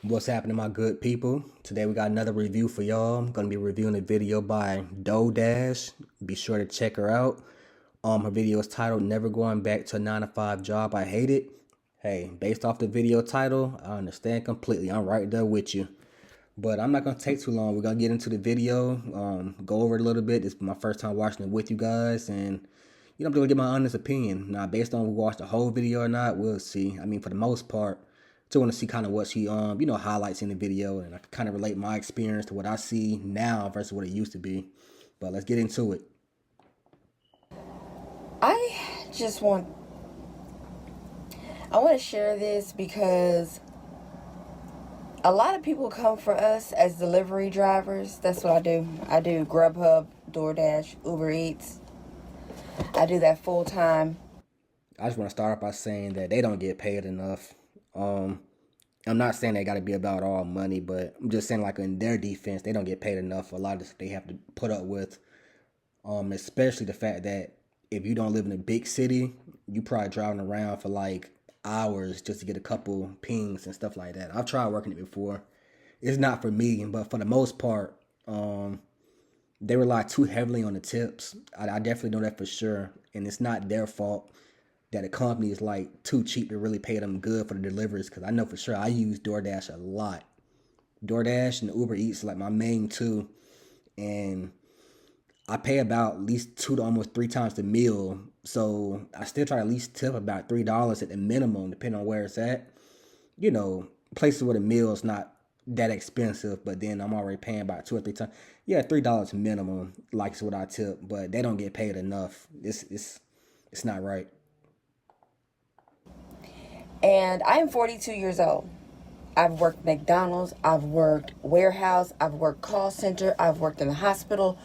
What's happening, my good people? Today we got another review for y'all. I'm gonna be reviewing a video by Dash. Be sure to check her out. Her video is titled "Never Going Back to a 9 to 5 Job I Hate It." Hey, based off the video title, I understand completely. I'm right there with you. But I'm not gonna take too long. We're gonna get into the video, go over it a little bit. It's my first time watching it with you guys, and I'm gonna get my honest opinion. Now, based on we watched the whole video or not, we'll see. I mean, for the most part, still want to see kind of what she highlights in the video, and I can kind of relate my experience to what I see now versus what it used to be. But let's get into it. I just want to share this because a lot of people come for us as delivery drivers. That's what I do. I do Grubhub, DoorDash, Uber Eats. I do that full time. I just want to start off by saying that they don't get paid enough. I'm not saying they got to be about all money, but I'm just saying, like, in their defense, they don't get paid enough for a lot of stuff they have to put up with. Especially the fact that if you don't live in a big city, you probably driving around for like hours just to get a couple pings and stuff like that. I've tried working it before. It's not for me, but for the most part, they rely too heavily on the tips. I definitely know that for sure, and it's not their fault that a company is like too cheap to really pay them good for the deliveries. Because I know for sure I use DoorDash a lot. DoorDash and Uber Eats are like my main two, and I pay about at least 2 to almost 3 times the meal. So I still try to at least tip about $3 at the minimum, depending on where it's at. Places where the meal is not that expensive, but then I'm already paying about 2 or 3 times. Yeah, $3 minimum, like is what I tip, but they don't get paid enough. It's not right. And I am 42 years old. I've worked McDonald's, I've worked warehouse, I've worked call center, I've worked in the hospital,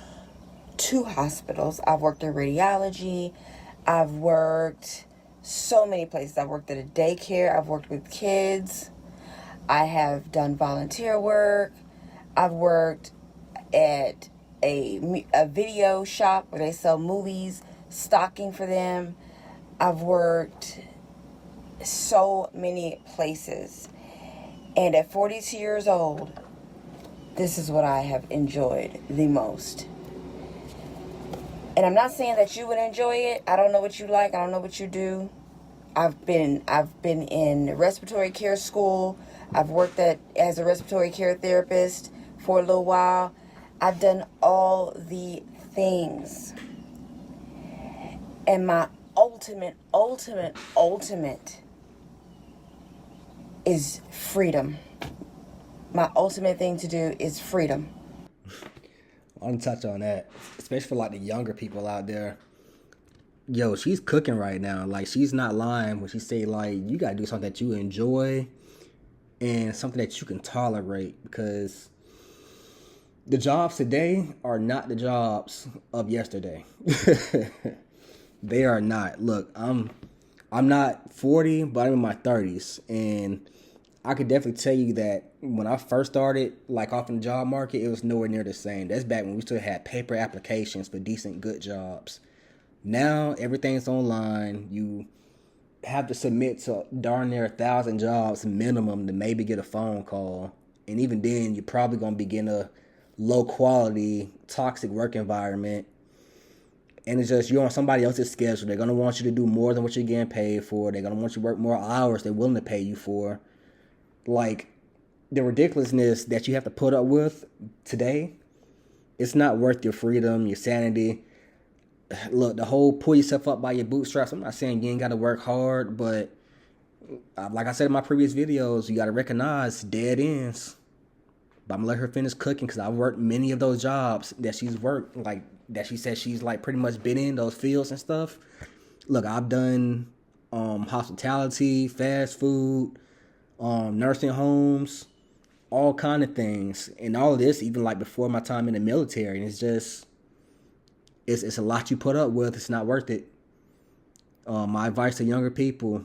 2 hospitals. I've worked in radiology. I've worked so many places. I've worked at a daycare. I've worked with kids. I have done volunteer work. I've worked at a video shop where they sell movies, stocking for them. I've worked so many places. And at 42 years old, this is what I have enjoyed the most. And I'm not saying that you would enjoy it. I don't know what you like. I don't know what you do. I've been in respiratory care school. I've worked as a respiratory care therapist for a little while. I've done all the things. And my ultimate is freedom. My ultimate thing to do is freedom. I want to touch on that, especially for like the younger people out there. Yo, she's cooking right now. Like, she's not lying when she say, like, you gotta do something that you enjoy and something that you can tolerate, because the jobs today are not the jobs of yesterday. They are not. Look, I'm not 40, but I'm in my 30s, and I could definitely tell you that when I first started, like, off in the job market, it was nowhere near the same. That's back when we still had paper applications for decent, good jobs. Now, everything's online. You have to submit to darn near 1,000 jobs minimum to maybe get a phone call. And even then, you're probably going to be getting a low-quality, toxic work environment. And it's just, you're on somebody else's schedule. They're going to want you to do more than what you're getting paid for. They're going to want you to work more hours they're willing to pay you for. Like, the ridiculousness that you have to put up with today, it's not worth your freedom, your sanity. Look, the whole pull yourself up by your bootstraps, I'm not saying you ain't got to work hard, but like I said in my previous videos, you got to recognize dead ends. But I'm going to let her finish cooking, because I've worked many of those jobs that she's worked, like, that she said she's, like, pretty much been in those fields and stuff. Look, I've done hospitality, fast food, nursing homes, all kind of things, and all of this even like before my time in the military. And it's just, it's a lot you put up with. It's not worth it. My advice to younger people,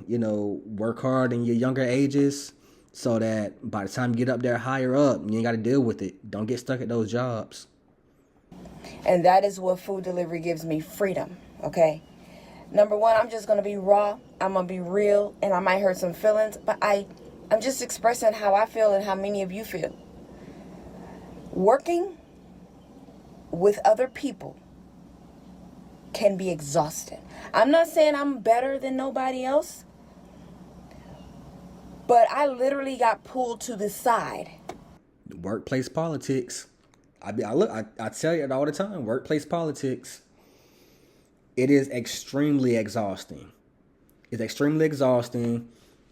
work hard in your younger ages, so that by the time you get up there higher up, you ain't got to deal with it. Don't get stuck at those jobs. And that is what food delivery gives me: freedom. Okay, number one, I'm just going to be raw. I'm going to be real, and I might hurt some feelings, but I I'm just expressing how I feel and how many of you feel. Working with other people can be exhausting. I'm not saying I'm better than nobody else, but I literally got pulled to the side. Workplace politics. I tell you it all the time. Workplace politics. It is extremely exhausting. It's extremely exhausting.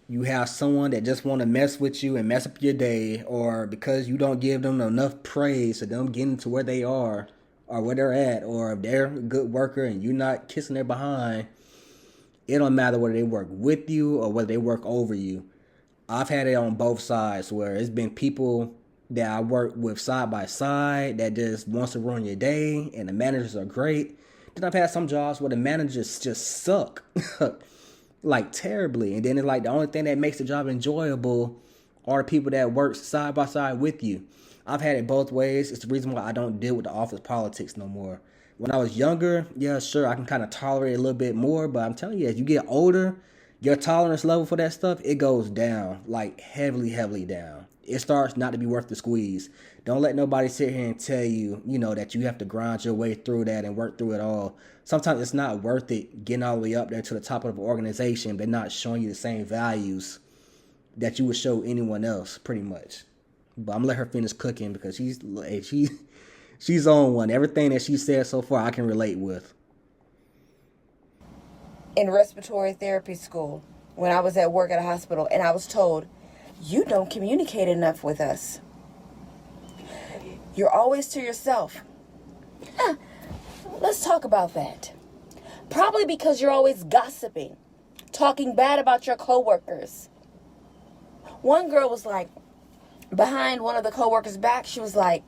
You have someone that just want to mess with you and mess up your day, or because you don't give them enough praise to them getting to where they are or where they're at, or if they're a good worker and you're not kissing their behind, it don't matter whether they work with you or whether they work over you. I've had it on both sides where it's been people that I work with side by side that just wants to ruin your day, and the managers are great. Then I've had some jobs where the managers just suck. Like terribly. And then it's like the only thing that makes the job enjoyable are the people that work side by side with you. I've had it both ways. It's the reason why I don't deal with the office politics no more. When I was younger, yeah, sure, I can kind of tolerate it a little bit more. But I'm telling you, as you get older, your tolerance level for that stuff, it goes down, like heavily, heavily down. It starts not to be worth the squeeze. Don't let nobody sit here and tell you, that you have to grind your way through that and work through it all. Sometimes it's not worth it getting all the way up there to the top of the organization, but not showing you the same values that you would show anyone else, pretty much. But I'm gonna let her finish cooking because she's on one. Everything that she said so far, I can relate with. In respiratory therapy school, when I was at work at a hospital, and I was told, you don't communicate enough with us. You're always to yourself. Let's talk about that. Probably because you're always gossiping, talking bad about your coworkers. One girl was like, behind one of the coworkers' back, she was like,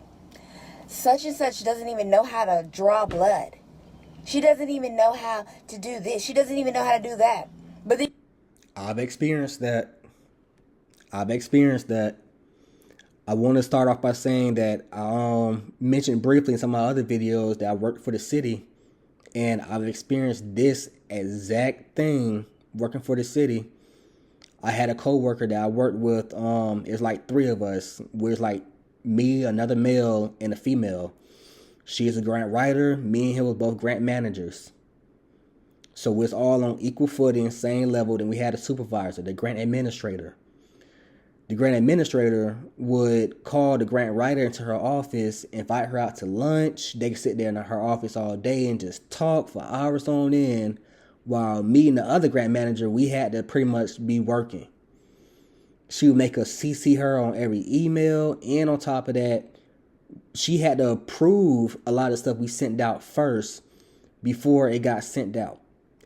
such and such doesn't even know how to draw blood. She doesn't even know how to do this. She doesn't even know how to do that. But I've experienced that. I want to start off by saying that I mentioned briefly in some of my other videos that I worked for the city, and I've experienced this exact thing working for the city. I had a coworker that I worked with. It was like three of us. It was like me, another male, and a female. She is a grant writer. Me and him was both grant managers. So we're all on equal footing, same level. Then we had a supervisor, the grant administrator. The grant administrator would call the grant writer into her office, invite her out to lunch. They could sit there in her office all day and just talk for hours on end, while me and the other grant manager, we had to pretty much be working. She would make us CC her on every email, and on top of that, she had to approve a lot of stuff we sent out first before it got sent out.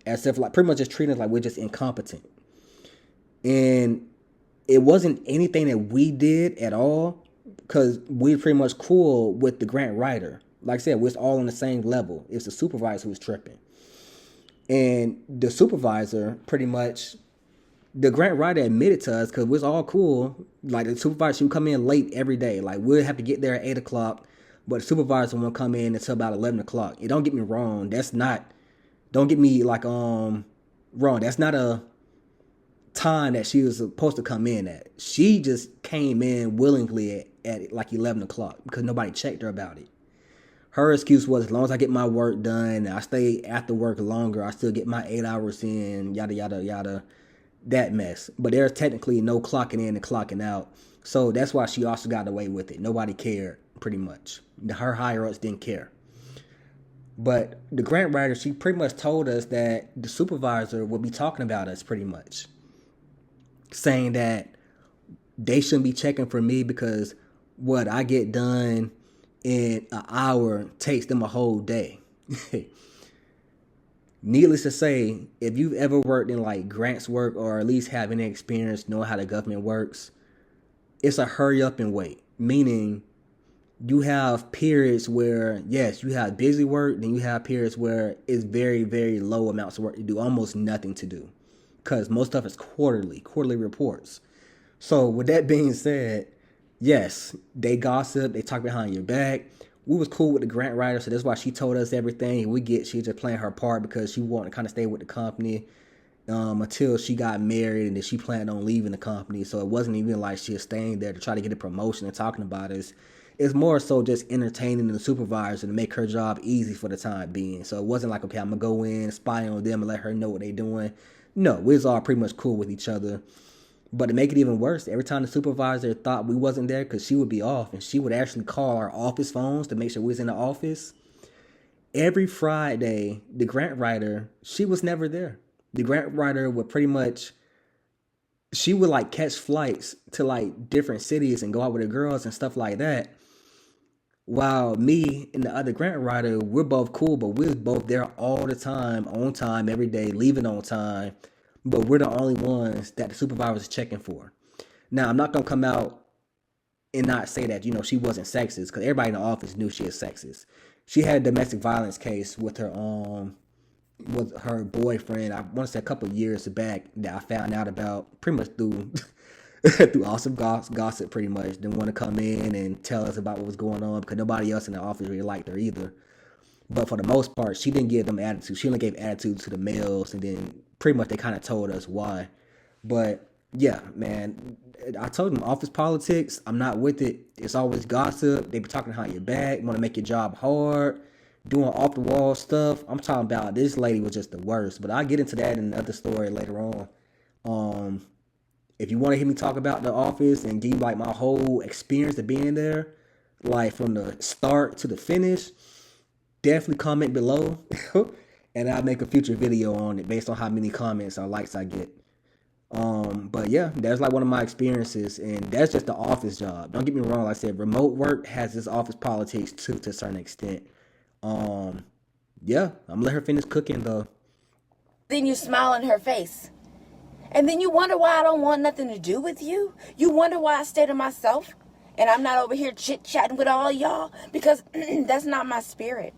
As if like pretty much just treating us like we're just incompetent. And it wasn't anything that we did at all, because we're pretty much cool with the grant writer. Like I said, we're all on the same level. It's the supervisor who's tripping. And the supervisor, pretty much, the grant writer admitted to us, because we're all cool. Like the supervisor, she would come in late every day. Like we'll have to get there at 8 o'clock, but the supervisor won't come in until about 11 o'clock. And don't get me wrong, don't get me like wrong. That's not a time that she was supposed to come in at. She just came in willingly at like 11 o'clock because nobody checked her about it. Her excuse was, as long as I get my work done and I stay after work longer, I still get my 8 hours in, yada, yada, yada, that mess. But there's technically no clocking in and clocking out. So that's why she also got away with it. Nobody cared, pretty much. Her higher-ups didn't care. But the grant writer, she pretty much told us that the supervisor would be talking about us pretty much, saying that they shouldn't be checking for me because what I get done in an hour takes them a whole day. Needless to say, if you've ever worked in like grants work, or at least have any experience knowing how the government works, it's a hurry up and wait. Meaning you have periods where, yes, you have busy work, then you have periods where it's very, very low amounts of work to do, almost nothing to do. Because most stuff is quarterly reports. So with that being said, yes, they gossip, they talk behind your back. We was cool with the grant writer, so that's why she told us everything. She was just playing her part because she wanted to kind of stay with the company. until she got married, and then she planned on leaving the company. So it wasn't even like she was staying there to try to get a promotion and talking about it. It's more so just entertaining the supervisor to make her job easy for the time being. So it wasn't like, okay, I'm going to go in, spy on them, and let her know what they're doing. No, we was all pretty much cool with each other. But to make it even worse, every time the supervisor thought we wasn't there, because she would be off, and she would actually call our office phones to make sure we was in the office. Every Friday, the grant writer, she was never there. The grant writer would pretty much, she would like catch flights to like different cities and go out with the girls and stuff like that. While me and the other grant writer, we're both cool, but we're both there all the time, on time, every day, leaving on time. But we're the only ones that the supervisor is checking for. Now, I'm not going to come out and not say that, she wasn't sexist, because everybody in the office knew she was sexist. She had a domestic violence case with her boyfriend. I want to say a couple of years back that I found out about pretty much through through awesome gossip, pretty much. Didn't want to come in and tell us about what was going on because nobody else in the office really liked her either. But for the most part, she didn't give them attitude. She only gave attitude to the males, and then pretty much they kind of told us why. But yeah, man, I told them office politics, I'm not with it. It's always gossip. They be talking behind your back, want to make your job hard, doing off the wall stuff. I'm talking about this lady was just the worst. But I'll get into that in another story later on. If you want to hear me talk about the office and give you like my whole experience of being there, like from the start to the finish, definitely comment below. And I'll make a future video on it based on how many comments or likes I get. But yeah, that's like one of my experiences, and that's just the office job. Don't get me wrong, like I said, remote work has its office politics too, to a certain extent. Yeah, I'm gonna let her finish cooking though. Then you smile in her face. And then you wonder why I don't want nothing to do with you. You wonder why I stay to myself and I'm not over here chit-chatting with all y'all, because that's not my spirit.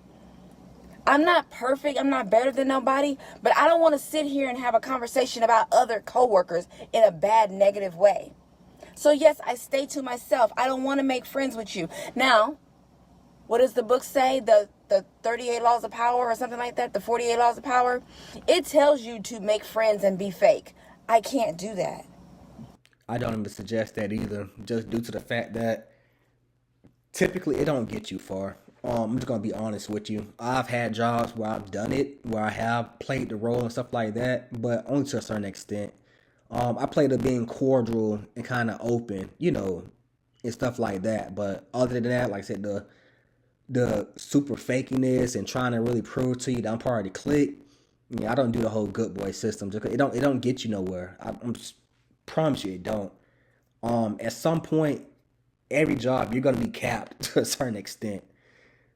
I'm not perfect. I'm not better than nobody, but I don't want to sit here and have a conversation about other coworkers in a bad, negative way. So yes, I stay to myself. I don't want to make friends with you. Now, what does the book say? The 38 laws of power or something like that? The 48 laws of power? It tells you to make friends and be fake. I can't do that. I don't even suggest that either, just due to the fact that typically it don't get you far. I'm just gonna be honest with you. I've had jobs where I've done it, where I have played the role and stuff like that, but only to a certain extent. I played it being cordial and kind of open, and stuff like that. But other than that, like I said, the super fakiness and trying to really prove to you that I'm part of the clique. Yeah, I don't do the whole good boy system. Just it don't get you nowhere. I'm just promise you it don't. At some point, every job you're gonna be capped to a certain extent.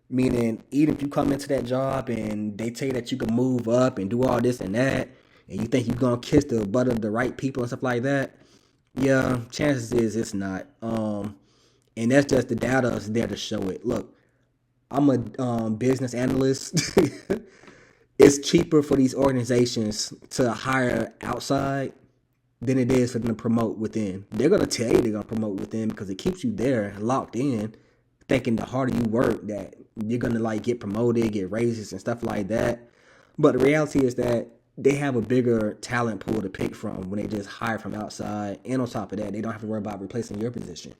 Meaning, even if you come into that job and they tell you that you can move up and do all this and that, and you think you're gonna kiss the butt of the right people and stuff like that, yeah, chances is it's not. And that's just the data is there to show it. Look, I'm a business analyst. It's cheaper for these organizations to hire outside than it is for them to promote within. They're going to tell you they're going to promote within because it keeps you there locked in, thinking the harder you work that you're going to like get promoted, get raises and stuff like that. But the reality is that they have a bigger talent pool to pick from when they just hire from outside. And on top of that, they don't have to worry about replacing your position.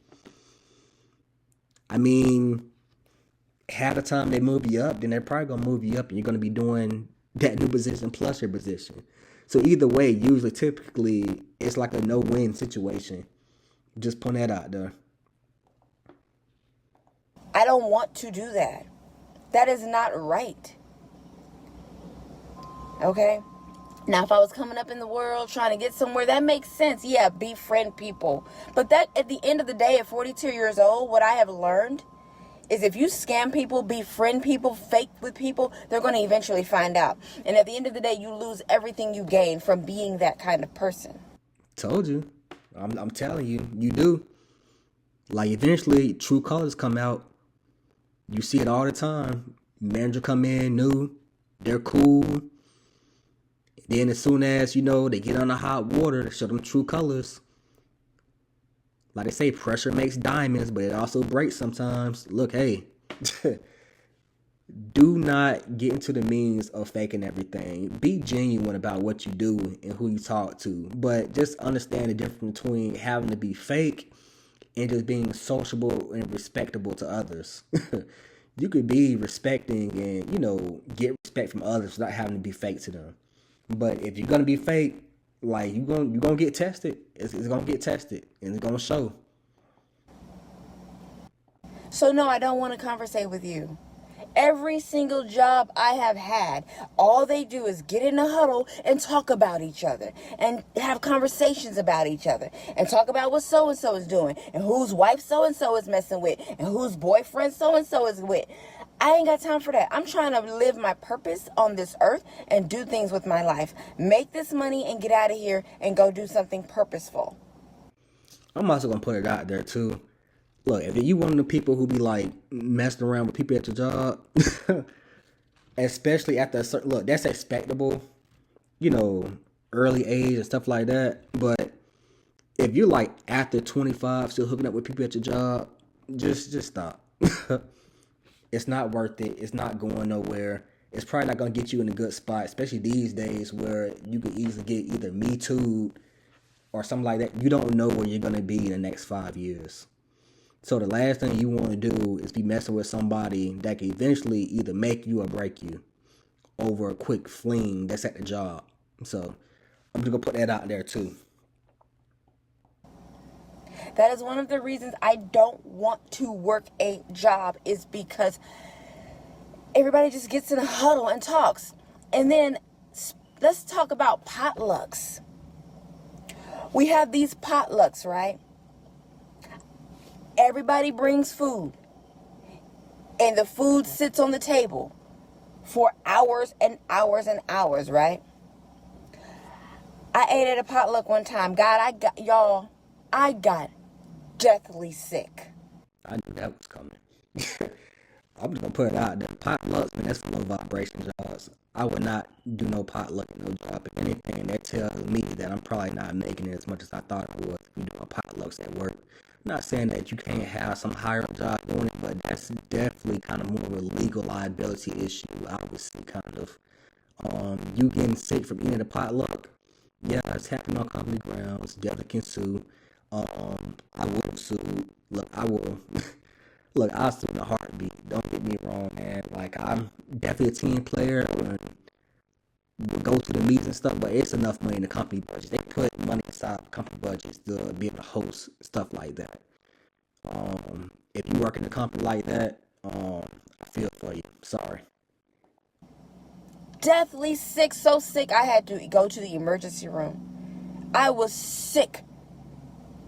I mean, half the time they move you up, then they're probably going to move you up and you're going to be doing that new position plus your position. So either way, usually, typically, it's like a no-win situation. Just put that out there. I don't want to do that. That is not right. Okay? Now, if I was coming up in the world trying to get somewhere, that makes sense. Yeah, befriend people. But that, at the end of the day, at 42 years old, what I have learned is if you scam people, befriend people, fake with people, they're going to eventually find out. And at the end of the day, you lose everything you gain from being that kind of person. Told you. I'm telling you, you do. Like, eventually, true colors come out. You see it all the time. Manager come in new. They're cool. Then as soon as, they get on the hot water to show them true colors. Like they say, pressure makes diamonds, but it also breaks sometimes. Look, hey, Do not get into the means of faking everything. Be genuine about what you do and who you talk to. But just understand the difference between having to be fake and just being sociable and respectable to others. You could be respecting and, get respect from others without having to be fake to them. But if you're gonna be fake, like you're gonna get tested. It's gonna get tested and it's gonna show. So no, I don't want to conversate with you. Every single job I have had, all they do is get in a huddle and talk about each other and have conversations about each other and talk about what so and so is doing and whose wife so and so is messing with and whose boyfriend so and so is with. I ain't got time for that. I'm trying to live my purpose on this earth and do things with my life. Make this money and get out of here and go do something purposeful. I'm also gonna put it out there too. Look, if you one of the people who be like messing around with people at your job, especially after a certain look, that's expectable, you know, early age and stuff like that. But if you're like after 25 still hooking up with people at your job, just stop. It's not worth it. It's not going nowhere. It's probably not gonna get you in a good spot, especially these days where you could easily get either Me Too or something like that. You don't know where you're gonna be in the next 5 years. So the last thing you want to do is be messing with somebody that can eventually either make you or break you over a quick fling that's at the job. So I'm just gonna put that out there too. That is one of the reasons I don't want to work a job, is because everybody just gets in a huddle and talks. And then let's talk about potlucks. We have these potlucks, right? Everybody brings food, and the food sits on the table for hours and hours and hours, right? I ate at a potluck one time. God, I got deathly sick. I knew that was coming. I'm just gonna put it out there. Potlucks, man, that's for low vibration jobs. I would not do no potluck, no job. If anything, that tells me that I'm probably not making it as much as I thought I was. If you do potlucks at work. I'm not saying that you can't have some higher job doing it, but that's definitely kind of more of a legal liability issue. I would say kind of. You getting sick from eating a potluck? Yeah, it's happening on company grounds. Definitely can sue. I would sue. Look, I will. Look, I'll sue in a heartbeat. Don't get me wrong, man. Like, I'm definitely a team player and we'll go to the meetings and stuff, but it's enough money in the company budget. They put money aside company budgets to be able to host stuff like that. If you work in a company like that, I feel for you. Sorry. Deathly sick, so sick I had to go to the emergency room. I was sick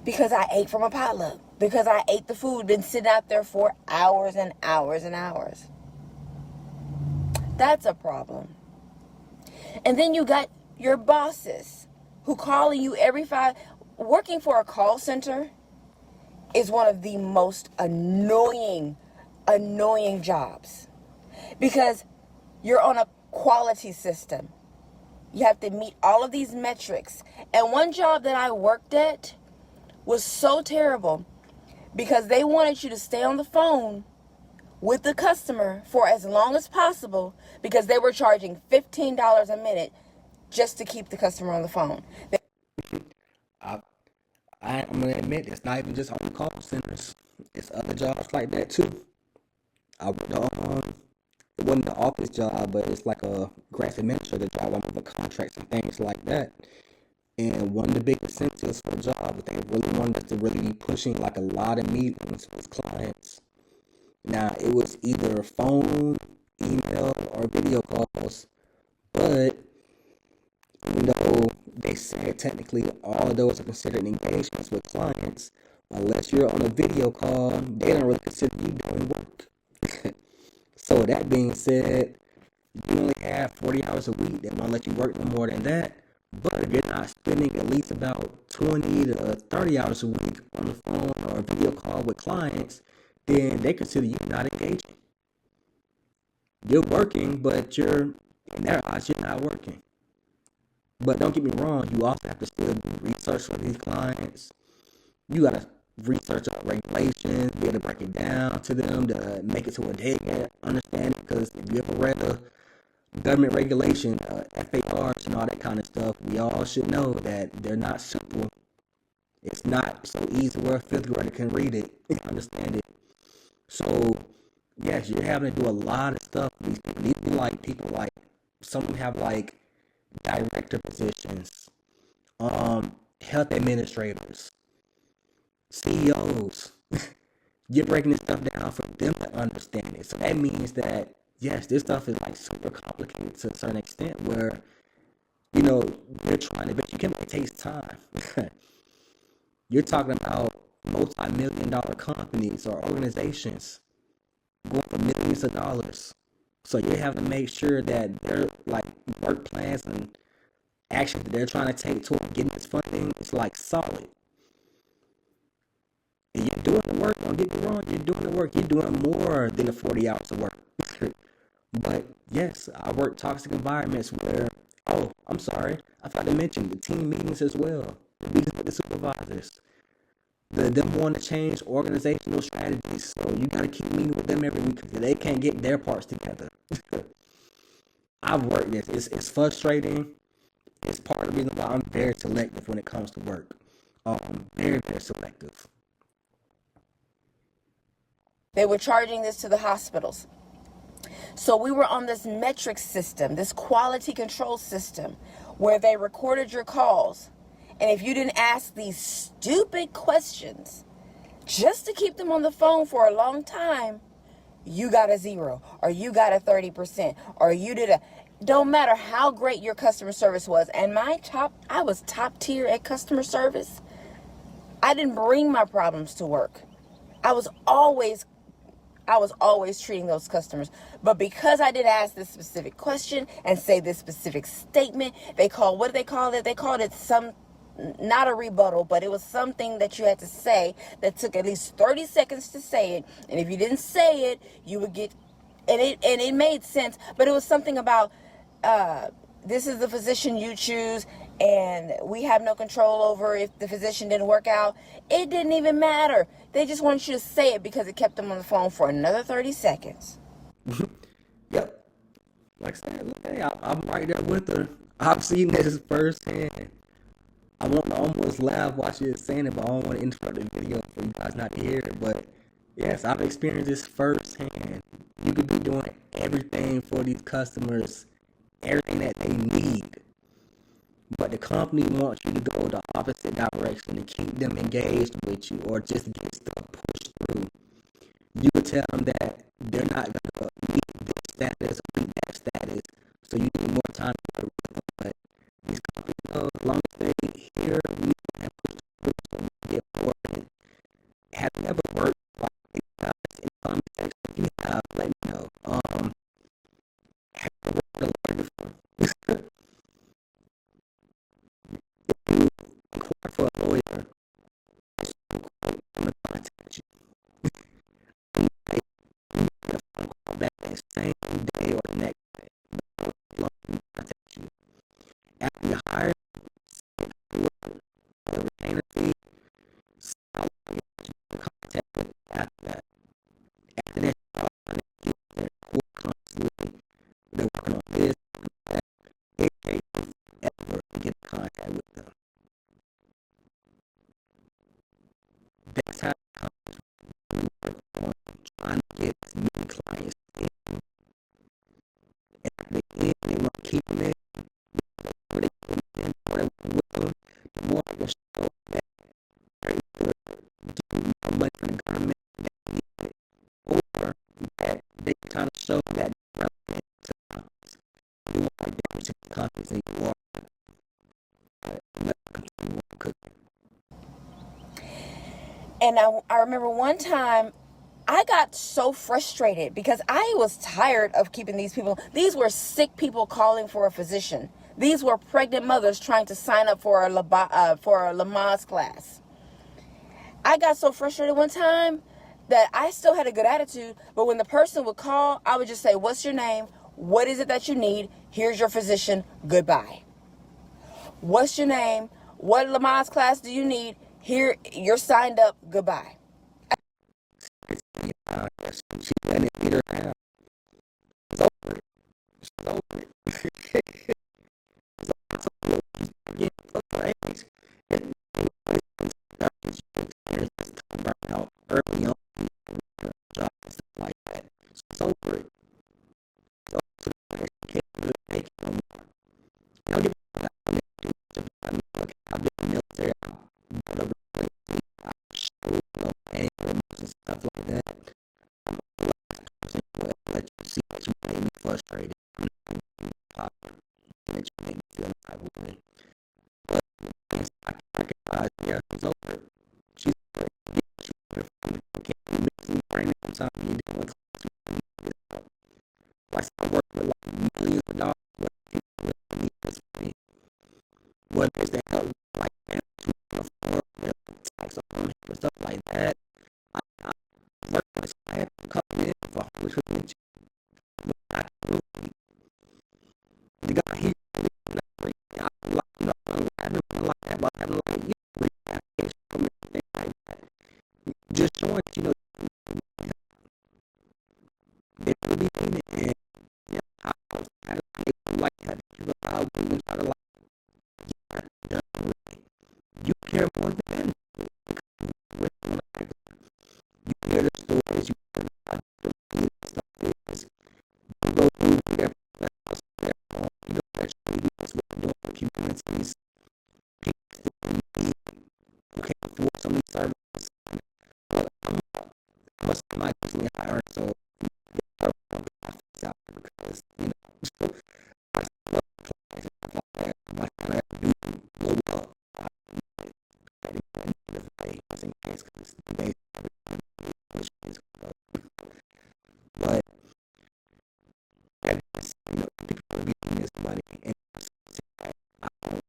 because I ate from a potluck. Because I ate the food, been sitting out there for hours and hours and hours. That's a problem. And then you got your bosses who calling you every five. Working for a call center is one of the most annoying jobs. Because you're on a quality system. You have to meet all of these metrics. And one job that I worked at was so terrible because they wanted you to stay on the phone with the customer for as long as possible because they were charging $15 a minute just to keep the customer on the phone. I, I'm gonna admit it's not even just on call centers. It's other jobs like that too. I worked on it wasn't the office job, but it's like a grants administrator job. I'm over contracts and things like that. And one of the big incentives for the job, but they really wanted us to really be pushing like a lot of meetings with clients. Now it was either phone, email, or video calls, but even though they said technically all of those are considered engagements with clients, unless you're on a video call, they don't really consider you doing work. So that being said, you only have 40 hours a week. They won't let you work no more than that. But if you're not spending at least about 20 to 30 hours a week on the phone or a video call with clients, then they consider you not engaging. You're working, but in their eyes, you're not working. But don't get me wrong, you also have to still do research for these clients. You gotta research up regulations, be able to break it down to them to make it to where they can understand it. Because if you ever read the government regulation, FARs and all that kind of stuff, we all should know that they're not simple. It's not so easy where a fifth grader can read it and understand it. So, yes, you're having to do a lot of stuff. These people, like people like, some of them have like director positions, health administrators, CEOs. You're breaking this stuff down for them to understand it. So that means that, yes, this stuff is like super complicated to a certain extent where, you're trying to, but it takes time. You're talking about multi-million dollar companies or organizations going for millions of dollars. So you have to make sure that their like work plans and actions that they're trying to take toward getting this funding is like solid. And you're doing the work, don't get me wrong, you're doing the work, you're doing more than the 40 hours of work. But yes, I work toxic environments where, oh, I'm sorry, I forgot to mention the team meetings as well. The meetings with the supervisors. Them wanting to change organizational strategies. So you got to keep meeting with them every week because they can't get their parts together. I've worked this. It's frustrating. It's part of the reason why I'm very selective when it comes to work. Very, very selective. They were charging this to the hospitals. So we were on this metric system, this quality control system, where they recorded your calls. And if you didn't ask these stupid questions just to keep them on the phone for a long time, you got a 0 or you got a 30% or you did a, don't matter how great your customer service was. And I was top tier at customer service. I didn't bring my problems to work. I was always treating those customers. But because I didn't ask this specific question and say this specific statement, what did they call it? They called it not a rebuttal, but it was something that you had to say that took at least 30 seconds to say it. And if you didn't say it, you would get, and it made sense, but it was something about, this is the physician you choose, and we have no control over if the physician didn't work out. It didn't even matter. They just wanted you to say it because it kept them on the phone for another 30 seconds. Yep. Like I said, look, hey, I'm right there with her. I've seen this firsthand. I want to almost laugh while she's saying it, but I don't want to interrupt the video for you guys not to hear it. But yes, I've experienced this firsthand. You could be doing everything for these customers, everything that they need, but the company wants you to go the opposite direction to keep them engaged with you or just get stuff pushed through. You would tell them that they're not going to meet this status or meet that status, so you need more time to work with them. But these companies, as long as they hear we have pushed through, so we get more. Have you ever worked like guys in the comment section? If you have, let me know. Have you worked a lawyer before? If you inquire for a lawyer, it's so cool. I'm going to contact you. You get a phone call back that same day or the next day. I'm going to contact you. After you hire, the retainer fee, I'll get you in contact with after that. After that, you're trying to keep their core constantly. They're working on this, that. It takes forever to get in contact with them. That's how it comes when we work on trying to get as many clients in. And at the end, they want to keep them in. Where they put them in, whatever with them, the more they will show that they're either getting more money from the government that they need it, or that they're trying to show that they're relevant to the companies. You are damage to the companies and you are continue on cooking. And I remember one time I got so frustrated because I was tired of keeping these people. These were sick people calling for a physician. These were pregnant mothers trying to sign up for a Lamaze class. I got so frustrated one time that I still had a good attitude, but when the person would call, I would just say, "What's your name? What is it that you need? Here's your physician. Goodbye." What's your name? What Lamaze class do you need? Here, you're signed up. Goodbye. She let it beat her down. It's over it. She's over it. So I told her, yeah, okay. And it's burn out early on job and stuff like that. She's over it. So she can't really take it no more. You know, I've been in the military. Whatever. I show no anger, and stuff like that. Well, let you see that you made me frustrated. That you made me feel that way. But I recognize, yeah, she's over it. She's over it. Yeah, she's over it. You can't mentally bring it time you deal with. Like I work with like millions of dollars, but people really need this money. What is that? Like, man, tax on him and stuff like that. I work with I have to come in for homeless people. I really, the guy he I like, you know, I don't like that, but I don't like you. Like that. Just showing, you know, they really mean it. And yeah, I was kind of like that. I wouldn't even try to like that. You care more than with you hear the stories, you hear the stuff is you go through there, you know, actually that's what we're doing for communities. People in need who can't afford some of these services. But I'm a semi-decently higher, so I don't out because, you know, so I love places like that. Like, I do blow up. I didn't end the day, just in case, because the day is but you know, people are getting this money and I don't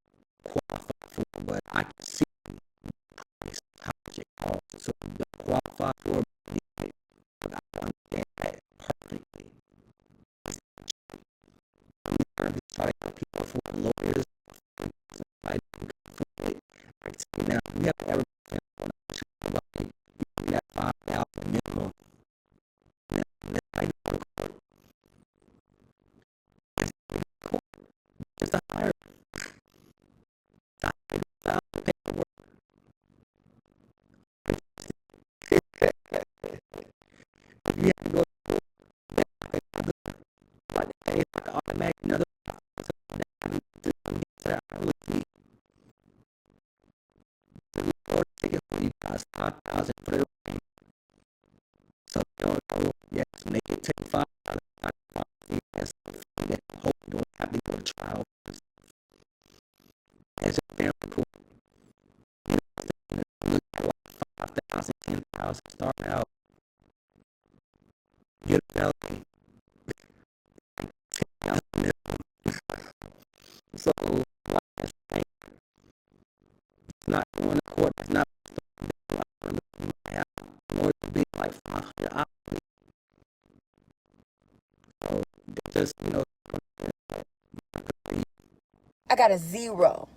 qualify for it, but I can see how much it costs. So you don't qualify for it, but I understand that perfectly. I'm trying to tell people for lawyers, like, I can see now, you have to have you can have 5,000 minimum. Now, that's like, just a higher paperwork. You have to go like it's like automatic another or ticket for you guys 5,000 for the so don't know yes make it take 5,000 yes hope you don't have to go to trial as a miracle look at like 5,000 10,000 start out get a penalty so like, it's not going to court it's not more to be like 500 hours. So just you know I got a 0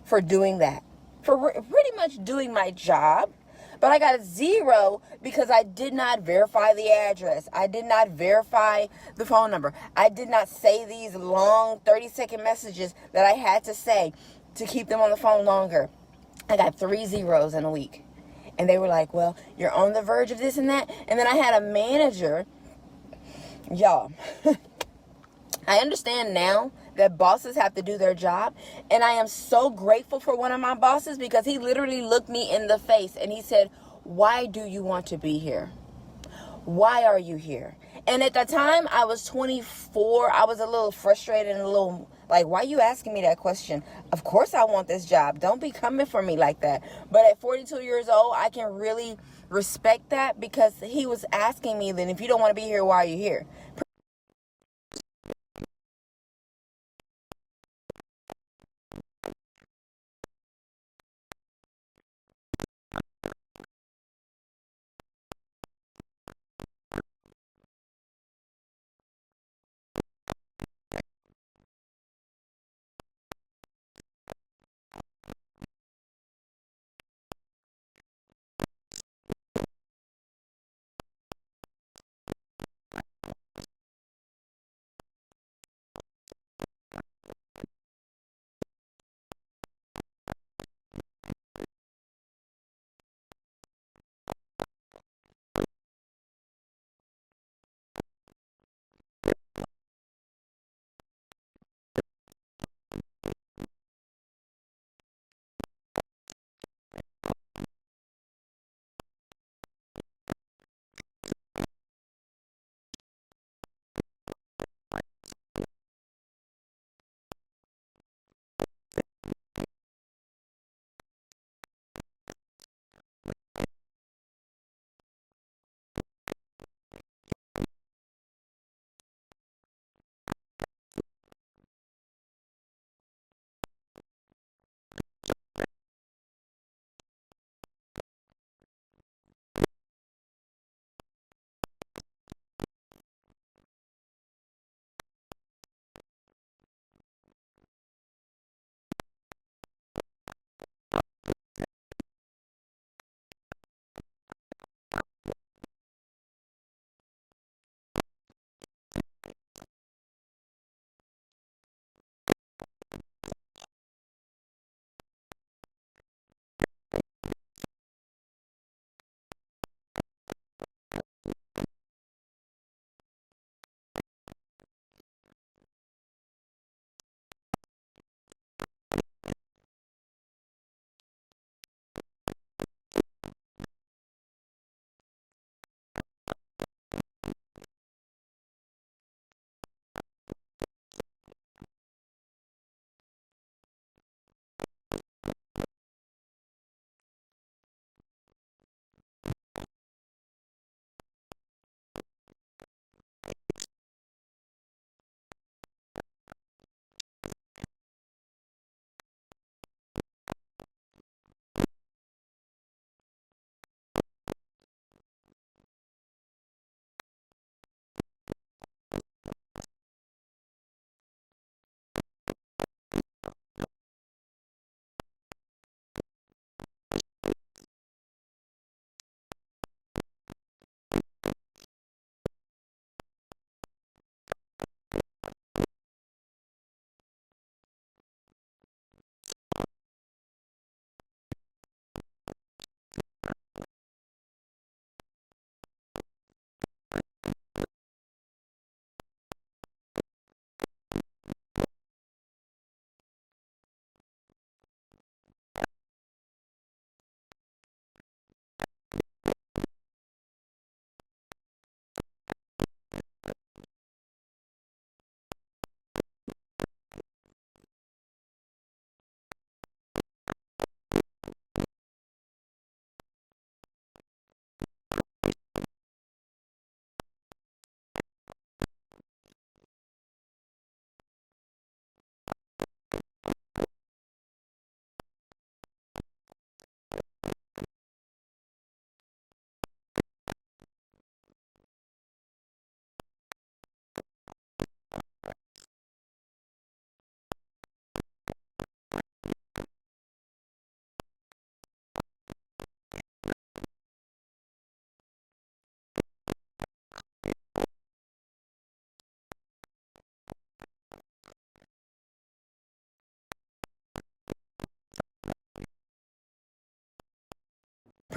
for doing that, for pretty much doing my job. But I got a 0 because I did not verify the address. I did not verify the phone number. I did not say these long 30-second messages that I had to say to keep them on the phone longer. I got 3 zeros in a week. And they were like, well, you're on the verge of this and that. And then I had a manager. Y'all, I understand now that bosses have to do their job. And I am so grateful for one of my bosses because he literally looked me in the face and he said, why do you want to be here? Why are you here? And at the time I was 24, I was a little frustrated and a little like, why are you asking me that question? Of course I want this job. Don't be coming for me like that. But at 42 years old, I can really respect that because he was asking me, then if you don't want to be here, why are you here?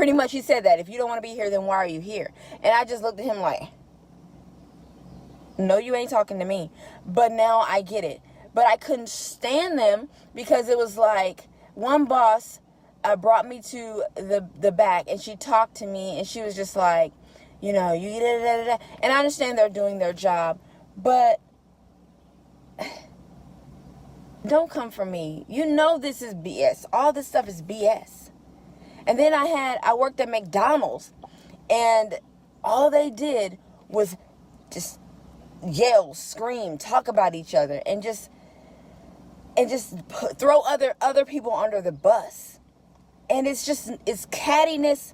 Pretty much he said that. If you don't want to be here, then why are you here? And I just looked at him like, no, you ain't talking to me. But now I get it. But I couldn't stand them because it was like one boss brought me to the back and she talked to me and she was just like, you know, you da, da, da, da. And I understand they're doing their job, but don't come for me. You know this is BS. All this stuff is BS. And then I worked at McDonald's and all they did was just yell, scream, talk about each other and just throw other people under the bus. And it's cattiness